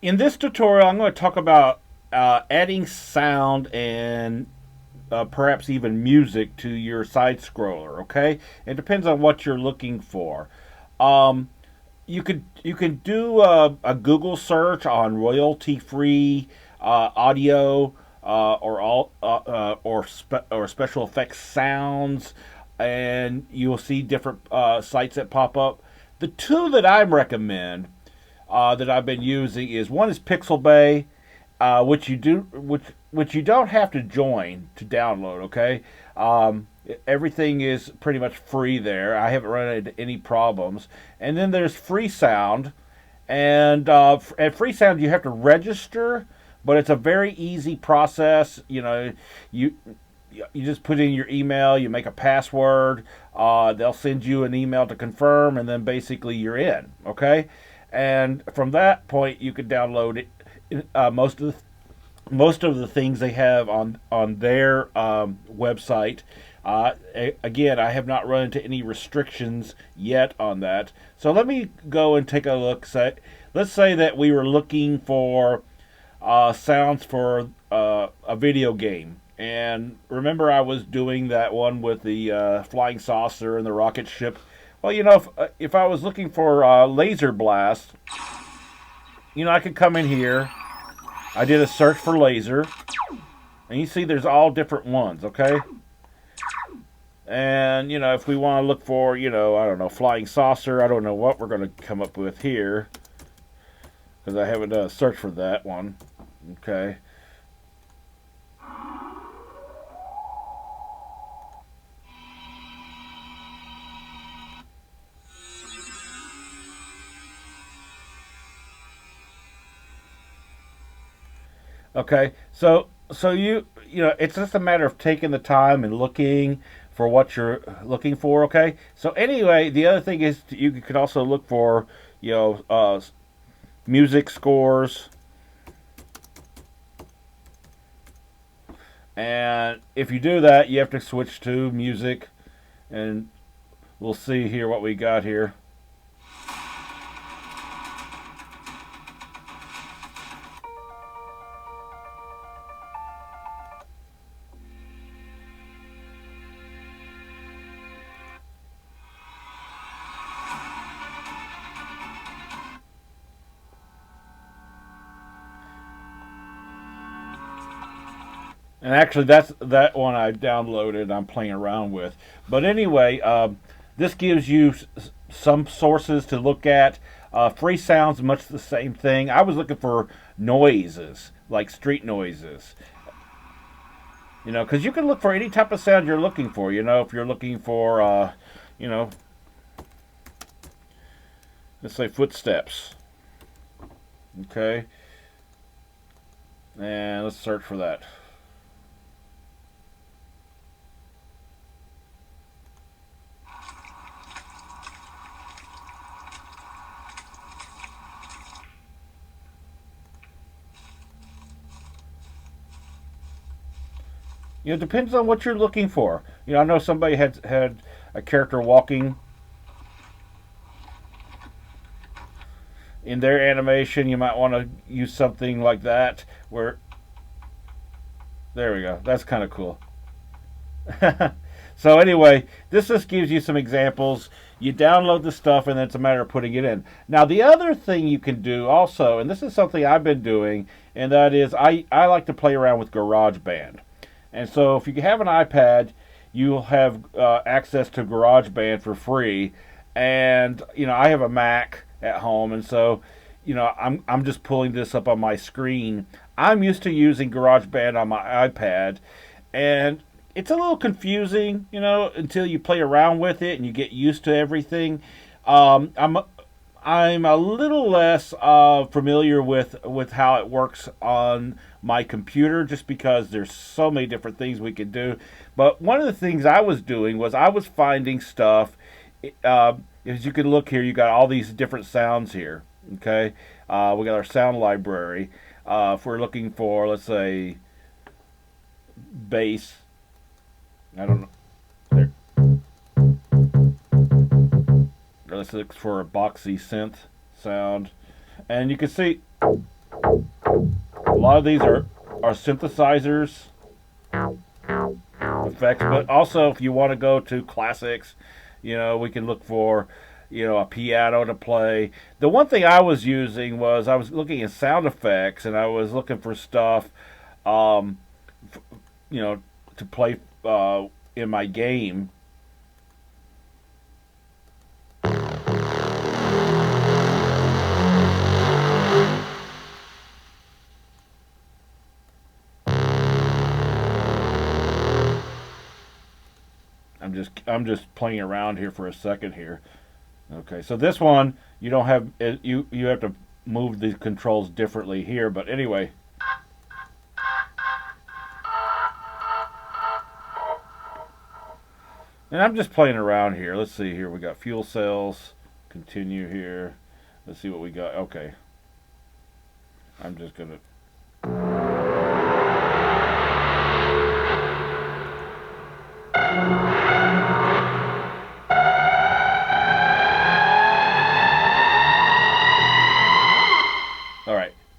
In this tutorial, I'm going to talk about adding sound and perhaps even music to your side scroller. Okay, it depends on what you're looking for. Um, you can do a Google search on royalty free audio or special effects sounds, and you'll see different sites that pop up. The two that I recommend that I've been using is one is Pixel Bay, which you don't have to join to download. Okay, everything is pretty much free there. I haven't run into any problems. And then there's Free Sound, and at Free Sound you have to register, but it's a very easy process. You you just put in your email, you make a password, they'll send you an email to confirm, and then basically you're in. Okay, and from that point you can download it. Most of the things they have on their website. Again, I have not run into any restrictions yet on that. So let me go and take a look. Let's say that we were looking for sounds for a video game. And remember, I was doing that one with the flying saucer and the rocket ship. Well, if I was looking for laser blast, I could come in here. I did a search for laser, and you see there's all different ones, okay? And, if we want to look for, I don't know, flying saucer, I don't know what we're going to come up with here, because I haven't done a search for that one, okay? Okay, so it's just a matter of taking the time and looking for what you're looking for. Okay, so anyway, the other thing is you could also look for music scores, and if you do that, you have to switch to music, and we'll see here what we got here. And actually, that's that one I downloaded and I'm playing around with. But anyway, this gives you some sources to look at. Free sounds, much the same thing. I was looking for noises, like street noises. Because you can look for any type of sound you're looking for. If you're looking for, you know, let's say footsteps. Okay. And let's search for that. It depends on what you're looking for. I know somebody had a character walking in their animation. You might want to use something like that. Where there we go. That's kind of cool. So anyway, this just gives you some examples. You download the stuff, and then it's a matter of putting it in. Now, the other thing you can do also, and this is something I've been doing, and that is I like to play around with GarageBand. And so if you have an iPad, you'll have access to GarageBand for free. And I have a Mac at home, and so I'm just pulling this up on my screen. I'm used to using GarageBand on my iPad, and it's a little confusing, until you play around with it and you get used to everything. I'm a little less familiar with how it works on my computer, just because there's so many different things we can do. But one of the things I was doing was I was finding stuff. As you can look here, you got all these different sounds here. Okay, we got our sound library. If we're looking for, let's say, bass, I don't know. There. Let's look for a boxy synth sound, and you can see lot of these are synthesizers effects, but also if you want to go to classics, we can look for, a piano to play. The one thing I was using was I was looking at sound effects, and I was looking for stuff, to play in my game. I'm just playing around here for a second here. Okay, so this one you don't have you have to move the controls differently here, but anyway. And I'm just playing around here. Let's see here. We got fuel cells. Continue here. Let's see what we got. Okay. I'm just gonna.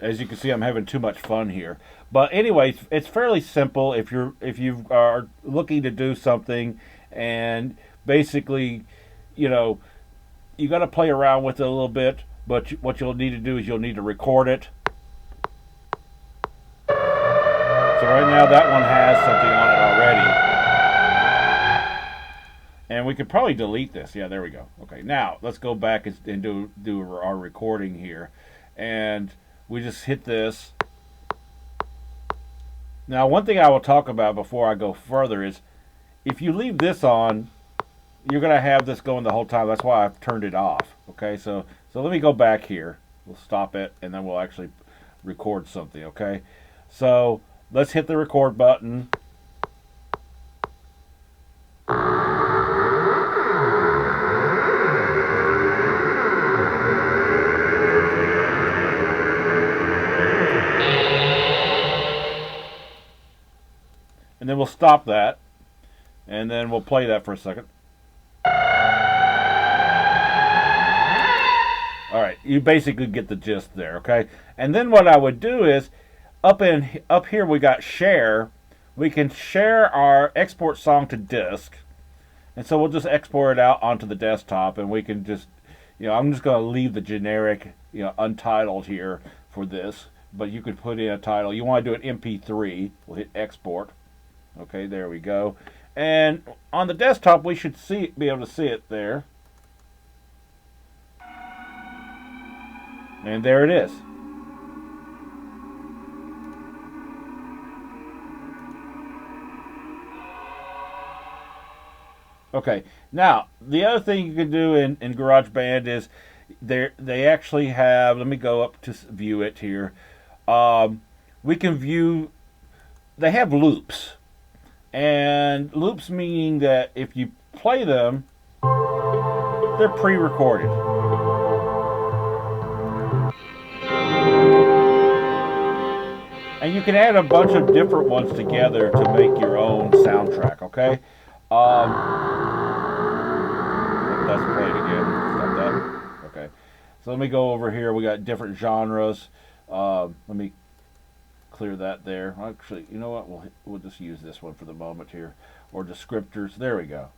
As you can see, I'm having too much fun here. But anyway, it's fairly simple if you are looking to do something, and basically, you got to play around with it a little bit. But what you'll need to do is you'll need to record it. So right now that one has something on it already, and we could probably delete this. Yeah, there we go. Okay, now let's go back and do our recording here, and we just hit this. Now, one thing I will talk about before I go further is if you leave this on, you're going to have this going the whole time. That's why I've turned it off. Okay, so let me go back here. We'll stop it, and then we'll actually record something, okay? So let's hit the record button. And then we'll stop that, and then we'll play that for a second. All right, you basically get the gist there, okay? And then what I would do is, up here we got share. We can share our export song to disk, and so we'll just export it out onto the desktop, and we can just, I'm just going to leave the generic, untitled here for this, but you could put in a title. You want to do an MP3, we'll hit export. Okay, there we go. And on the desktop, we should be able to see it there. And there it is. Okay, now the other thing you can do in GarageBand is they actually have. Let me go up to view it here. We can view. They have loops. And loops meaning that if you play them, they're pre-recorded. And you can add a bunch of different ones together to make your own soundtrack, okay? Let's play it again. Stop that. Okay. So let me go over here. We got different genres. Let me clear that there. Actually, you know what? We'll just use this one for the moment here, or descriptors. There we go.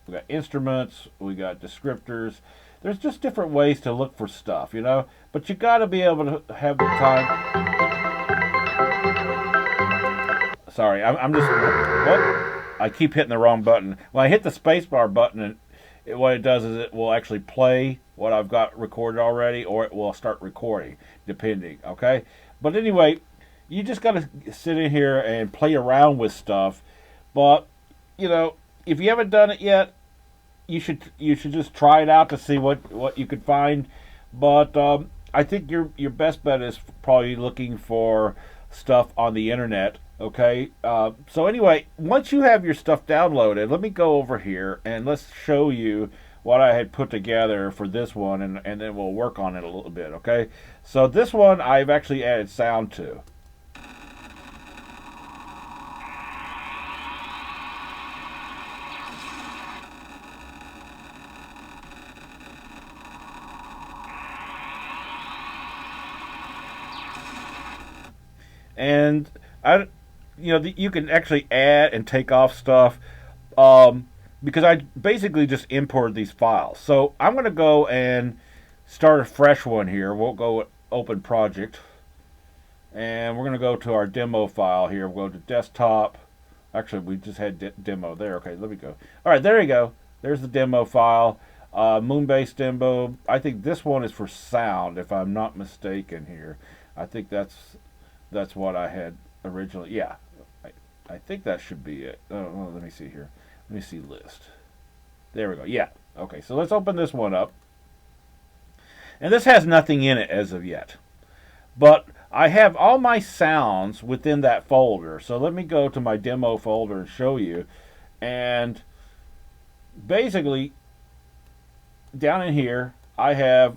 We got instruments. We got descriptors. There's just different ways to look for stuff, But you got to be able to have the time. Sorry, I'm just. What? I keep hitting the wrong button. When I hit the spacebar button, and what it does is it will actually play what I've got recorded already, or it will start recording, depending. Okay, but anyway. You just got to sit in here and play around with stuff. But, if you haven't done it yet, you should just try it out to see what you could find. But I think your best bet is probably looking for stuff on the internet, okay? So anyway, once you have your stuff downloaded, let me go over here and let's show you what I had put together for this one, and then we'll work on it a little bit, okay? So this one I've actually added sound to. and I, you can actually add and take off stuff. Um, because I basically just imported these files. So I'm going to go and start a fresh one here. We'll go with open project, and we're going to go to our demo file here. We'll go to desktop. Actually, we just had demo there. Okay, let me go. All right, there you go. There's the demo file. Moonbase demo. I think this one is for sound, if I'm not mistaken here. I think that's what I had originally. Yeah, I think that should be it. Oh, let me see here. Let me see list. There we go. Yeah. Okay, so let's open this one up. And this has nothing in it as of yet. But I have all my sounds within that folder. So let me go to my demo folder and show you. And basically, down in here, I have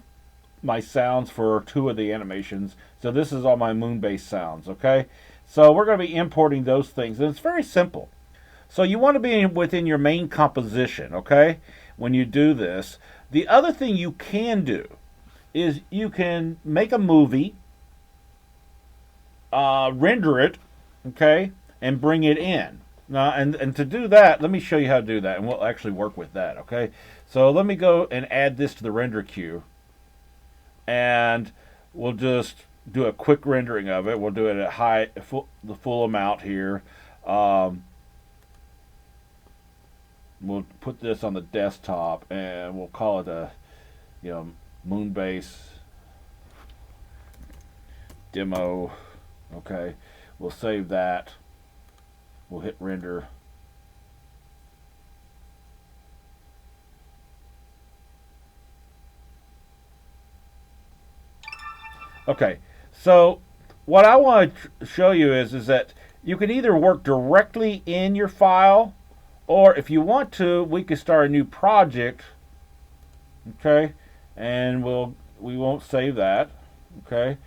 my sounds for 2 of the animations. So this is all my Moonbase sounds, okay? So we're going to be importing those things. And it's very simple. So you want to be within your main composition, okay, when you do this. The other thing you can do is you can make a movie, render it, okay, and bring it in. Now, and to do that, let me show you how to do that, and we'll actually work with that, okay? So let me go and add this to the render queue, and we'll just do a quick rendering of it. We'll do it at the full amount here. We'll put this on the desktop, and we'll call it a, Moonbase demo. Okay, we'll save that. We'll hit render. Okay, so what I want to show you is that you can either work directly in your file, or if you want to, we could start a new project. Okay, and we won't save that. Okay,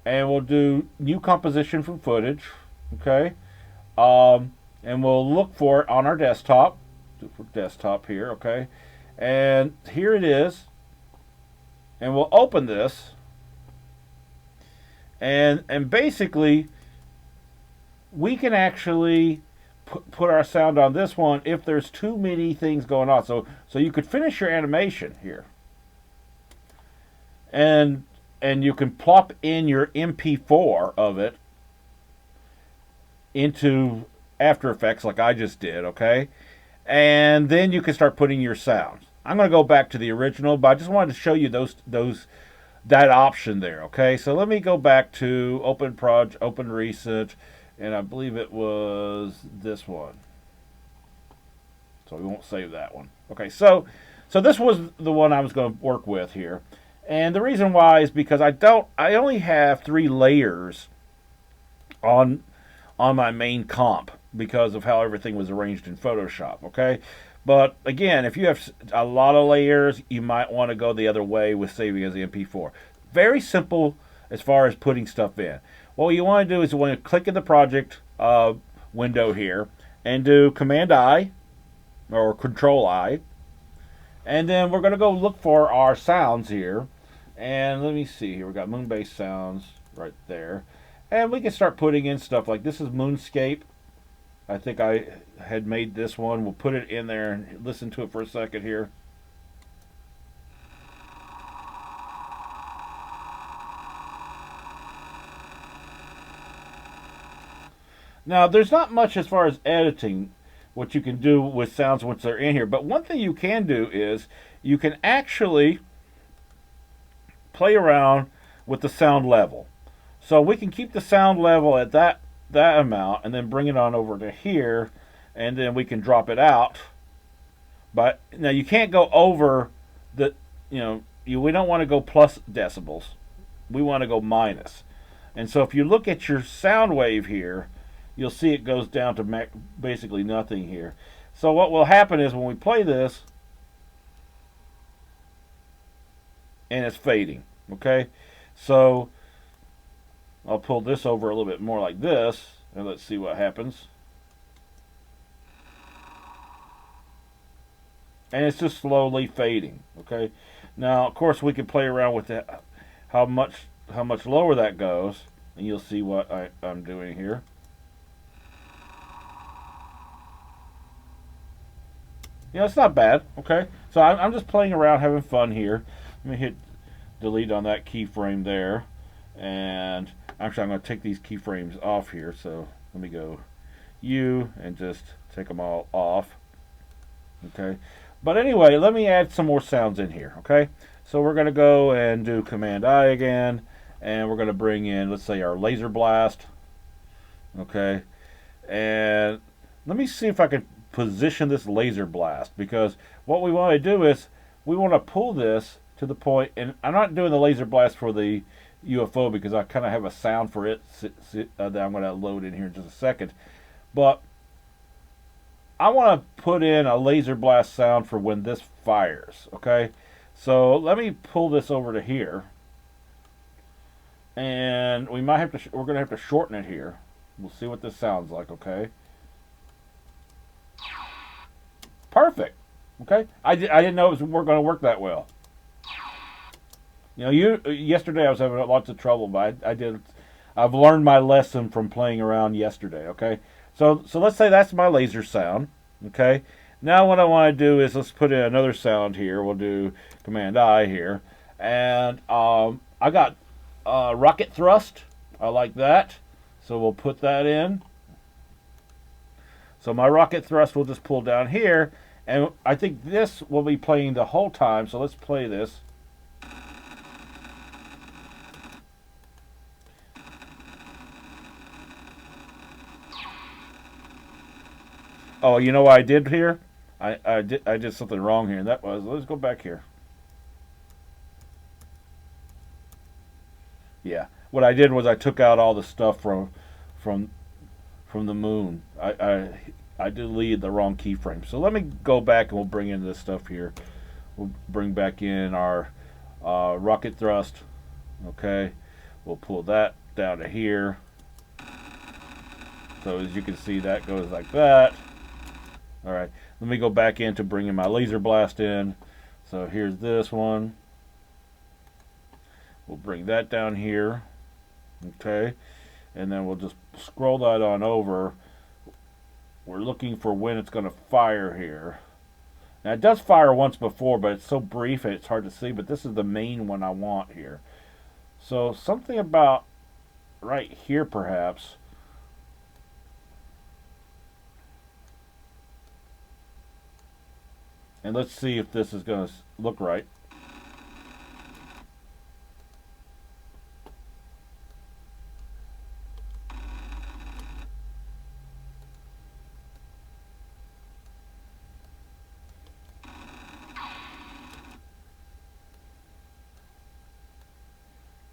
and we'll do new composition from footage. Okay, and we'll look for it on our desktop. Do for desktop here. Okay, and here it is, and we'll open this. And basically, we can actually put our sound on this one if there's too many things going on. So you could finish your animation here, and you can plop in your MP4 of it into After Effects like I just did, okay? And then you can start putting your sounds. I'm going to go back to the original, but I just wanted to show you that option there, okay? So let me go back to open recent, and I believe it was this one. So we won't save that one. Okay, so this was the one I was going to work with here. And the reason why is because I only have 3 layers on my main comp because of how everything was arranged in Photoshop, okay? But again, if you have a lot of layers, you might want to go the other way with saving as the MP4. Very simple as far as putting stuff in. What you want to do is you want to click in the project window here and do Command-I or Control-I. And then we're going to go look for our sounds here. And let me see here. We've got Moonbase sounds right there. And we can start putting in stuff like this is Moonscape. I think I had made this one. We'll put it in there and listen to it for a second here. Now, there's not much as far as editing what you can do with sounds once they're in here. But one thing you can do is you can actually play around with the sound level. So we can keep the sound level at that amount and then bring it on over to here, and then we can drop it out. But now you can't go over the, we don't want to go plus decibels. We want to go minus. And so if you look at your sound wave here, you'll see it goes down to basically nothing here. So what will happen is when we play this, and it's fading, okay? So I'll pull this over a little bit more like this, and let's see what happens. And it's just slowly fading, okay? Now, of course, we can play around with that, how much lower that goes. and you'll see what I'm doing here. It's not bad. Okay, so I'm just playing around, having fun here. Let me hit delete on that keyframe there, and actually I'm going to take these keyframes off here. So let me go U and just take them all off. Okay, but anyway, let me add some more sounds in here. Okay, so we're going to go and do Command I again, and we're going to bring in, let's say, our laser blast. Okay, and let me see if I can position this laser blast, because what we want to do is we want to pull this to the point, and I'm not doing the laser blast for the UFO because I kind of have a sound for it that I'm going to load in here in just a second, but I want to put in a laser blast sound for when this fires. Okay, so let me pull this over to here, and we might have to we're going to have to shorten it here. We'll see what this sounds like. Okay, perfect. Okay, I didn't know it was going to work that well. Yesterday I was having lots of trouble, but I've learned my lesson from playing around yesterday. Okay, so let's say that's my laser sound. Okay, now what I want to do is let's put in another sound here. We'll do Command I here, and I got rocket thrust. I like that, so we'll put that in. So my rocket thrust will just pull down here, and I think this will be playing the whole time. So let's play this. Oh, you know what I did here? I did something wrong here, and that was, let's go back here. Yeah, what I did was I took out all the stuff from from the moon. I deleted the wrong keyframe. So let me go back and we'll bring in this stuff here. We'll bring back in our rocket thrust. Okay, we'll pull that down to here. So as you can see, that goes like that. All right, let me go back in to bring in my laser blast in. So here's this one. We'll bring that down here. Okay, and then we'll just scroll that on over. We're looking for when it's going to fire here. Now it does fire once before, but it's so brief it's hard to see, but this is the main one I want here. So something about right here perhaps. And let's see if this is going to look right.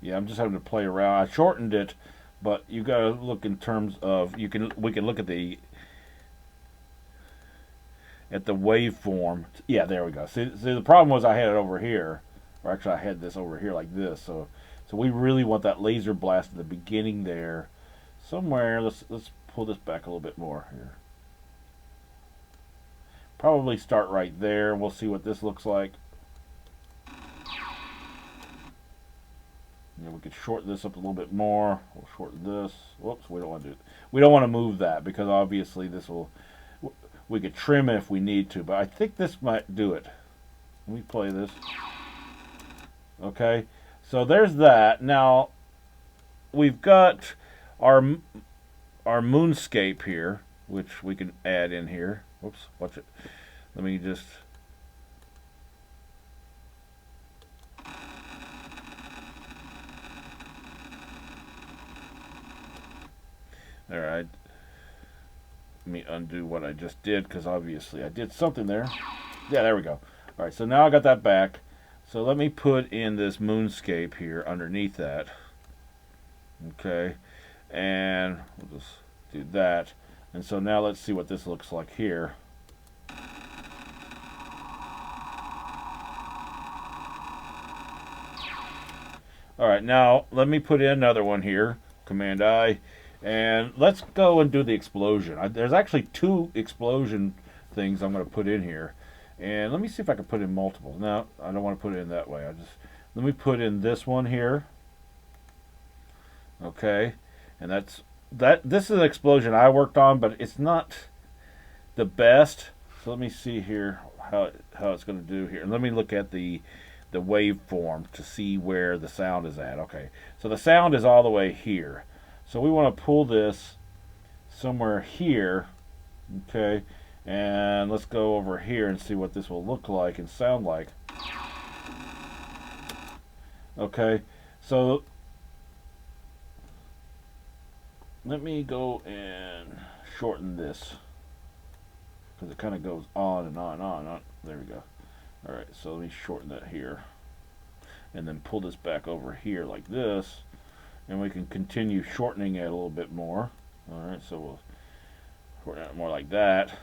Yeah, I'm just having to play around. I shortened it, but you got to look in terms of we can look at the waveform. Yeah, there we go. See, the problem was I had it over here, or actually I had this over here like this. So we really want that laser blast at the beginning there, somewhere. Let's pull this back a little bit more here. Probably start right there, and we'll see what this looks like. We could shorten this up a little bit more. We'll shorten this. Whoops, we don't want to do it. We don't want to move that because obviously this will. We could trim it if we need to, but I think this might do it. Let me play this. Okay, so there's that. Now we've got our moonscape here, which we can add in here. Whoops, watch it. Let me just. All right. Let me undo what I just did because obviously I did something there. Yeah, there we go. All right, so now I got that back. So let me put in this moonscape here underneath that. Okay, and we'll just do that. And so now let's see what this looks like here. All right, now let me put in another one here. Command I. And let's go and do the explosion. There's actually 2 explosion things I'm going to put in here. And let me see if I can put in multiple. No, I don't want to put it in that way. Let me put in this one here. Okay, and this is an explosion I worked on, but it's not the best. So let me see here how it's going to do here. And let me look at the waveform to see where the sound is at. Okay, so the sound is all the way here. So we want to pull this somewhere here. Okay, and let's go over here and see what this will look like and sound like. Okay, so let me go and shorten this because it kind of goes on and on and on and on. There we go. All right, so let me shorten that here and then pull this back over here like this, and we can continue shortening it a little bit more. All right, so we'll shorten it more like that.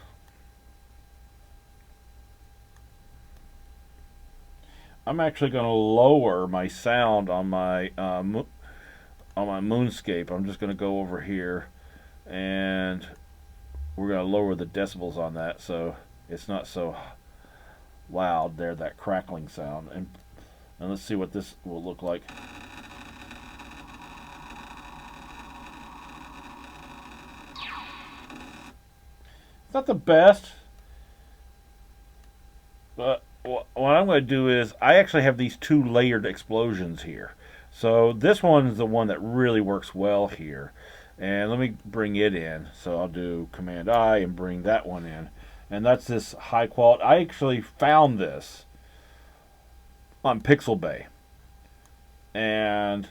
I'm actually going to lower my sound on my moonscape. I'm just going to go over here and we're going to lower the decibels on that so it's not so loud there, that crackling sound. And let's see what this will look like. It's not the best, but what I'm going to do is I actually have these two layered explosions here. So this one is the one that really works well here. And let me bring it in. So I'll do Command I and bring that one in. And that's this high quality. I actually found this on Pixelbay. And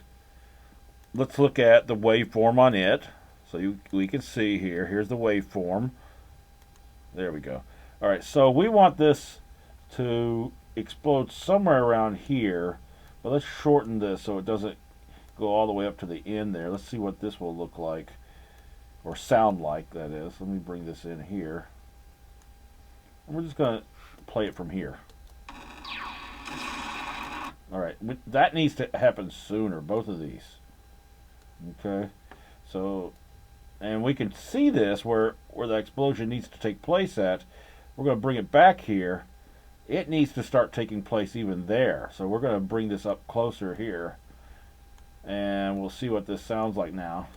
let's look at the waveform on it. So we can see here. Here's the waveform. There we go. All right, so we want this to explode somewhere around here, but let's shorten this so it doesn't go all the way up to the end there. Let's see what this will look like, or sound like, that is. Let me bring this in here. And we're just going to play it from here. Alright, that needs to happen sooner, both of these. Okay, so, and we can see this where the explosion needs to take place at. We're going to bring it back here. It needs to start taking place even there. So we're going to bring this up closer here. And we'll see what this sounds like now.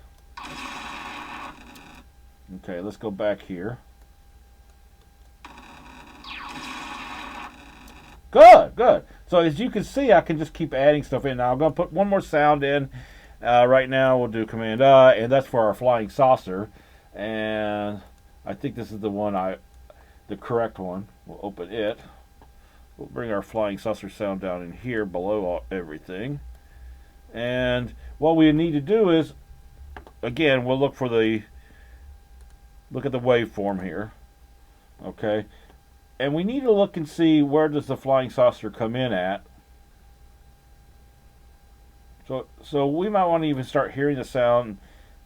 Okay, let's go back here. Good, good. So as you can see, I can just keep adding stuff in. Now I'm going to put one more sound in. Right now we'll do Command I, and that's for our flying saucer. And I think this is the one the correct one. We'll open it. We'll bring our flying saucer sound down in here below everything. And what we need to do is, again, we'll look at the waveform here. Okay. And we need to look and see where does the flying saucer come in at. So we might want to even start hearing the sound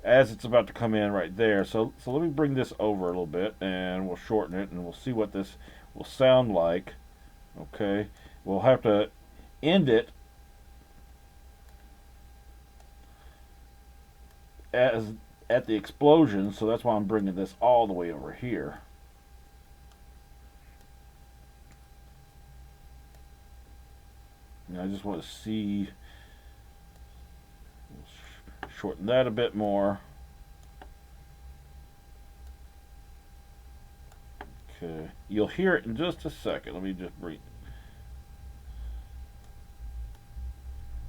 as it's about to come in right there. So let me bring this over a little bit and we'll shorten it and we'll see what this will sound like. Okay, we'll have to end it at the explosion, so that's why I'm bringing this all the way over here. And I just want to see, shorten that a bit more. Okay, you'll hear it in just a second. Let me just breathe.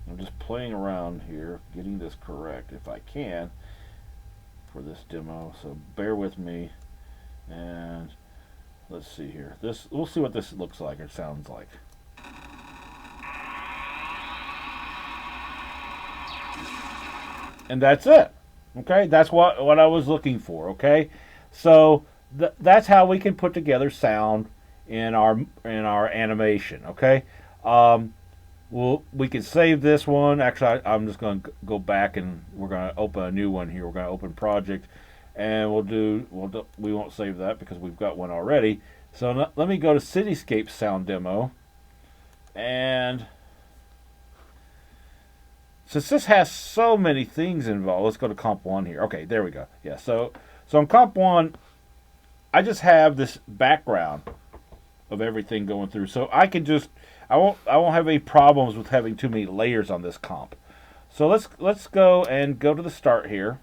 I'm just playing around here, getting this correct if I can for this demo. So bear with me, and let's see here. We'll see what this looks like or sounds like. And that's it. Okay, that's what I was looking for. Okay, so that's how we can put together sound in our animation. Okay, we can save this one. Actually, I'm just going to go back and we're going to open a new one here. We're going to open project, and we won't save that because we've got one already. So let me go to Cityscape Sound Demo, and since this has so many things involved, let's go to Comp 1 here. Okay, there we go. Yeah, so in Comp 1, I just have this background of everything going through. So I can I won't have any problems with having too many layers on this comp. So let's go to the start here.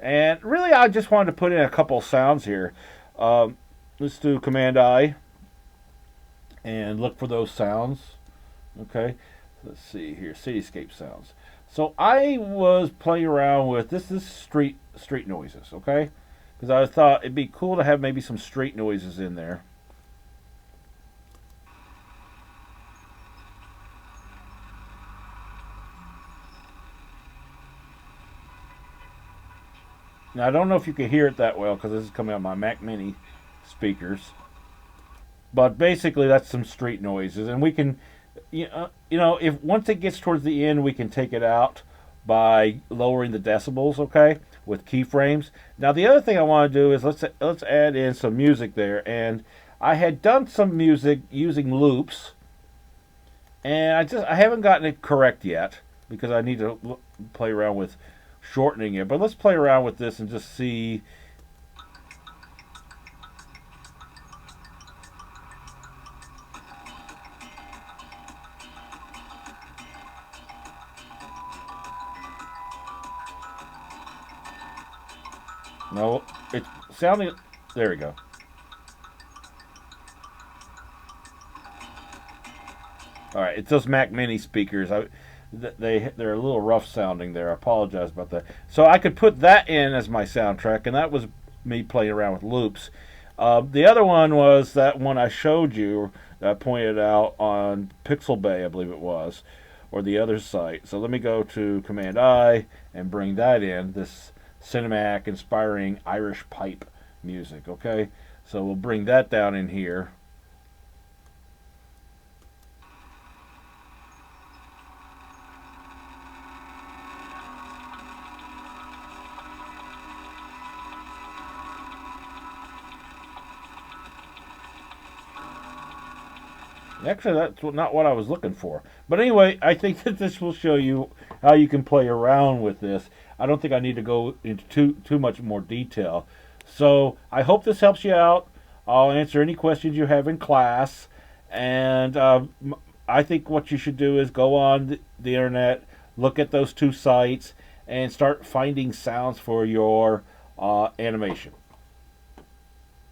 And really, I just wanted to put in a couple sounds here. Let's do Command I and look for those sounds. Okay, let's see here, cityscape sounds. So I was playing around with this is street noises. Okay, because I thought it'd be cool to have maybe some street noises in there. Now I don't know if you can hear it that well because this is coming out of my Mac Mini speakers. But basically, that's some street noises, and we can, if once it gets towards the end, we can take it out by lowering the decibels, okay, with keyframes. Now, the other thing I want to do is let's add in some music there, and I had done some music using loops, and I haven't gotten it correct yet because I need to play around with shortening it. But let's play around with this and just see. No, it's sounding. There we go. All right, it's those Mac Mini speakers. They're a little rough sounding there. I apologize about that. So I could put that in as my soundtrack, and that was me playing around with loops. The other one was that one I showed you that I pointed out on Pixel Bay, I believe it was, or the other site. So let me go to Command I and bring that in. This cinematic, inspiring Irish pipe music. Okay, so we'll bring that down in here. Actually, that's not what I was looking for. But anyway, I think that this will show you how you can play around with this. I don't think I need to go into too much more detail. So I hope this helps you out. I'll answer any questions you have in class. And I think what you should do is go on the internet, look at those two sites, and start finding sounds for your animation.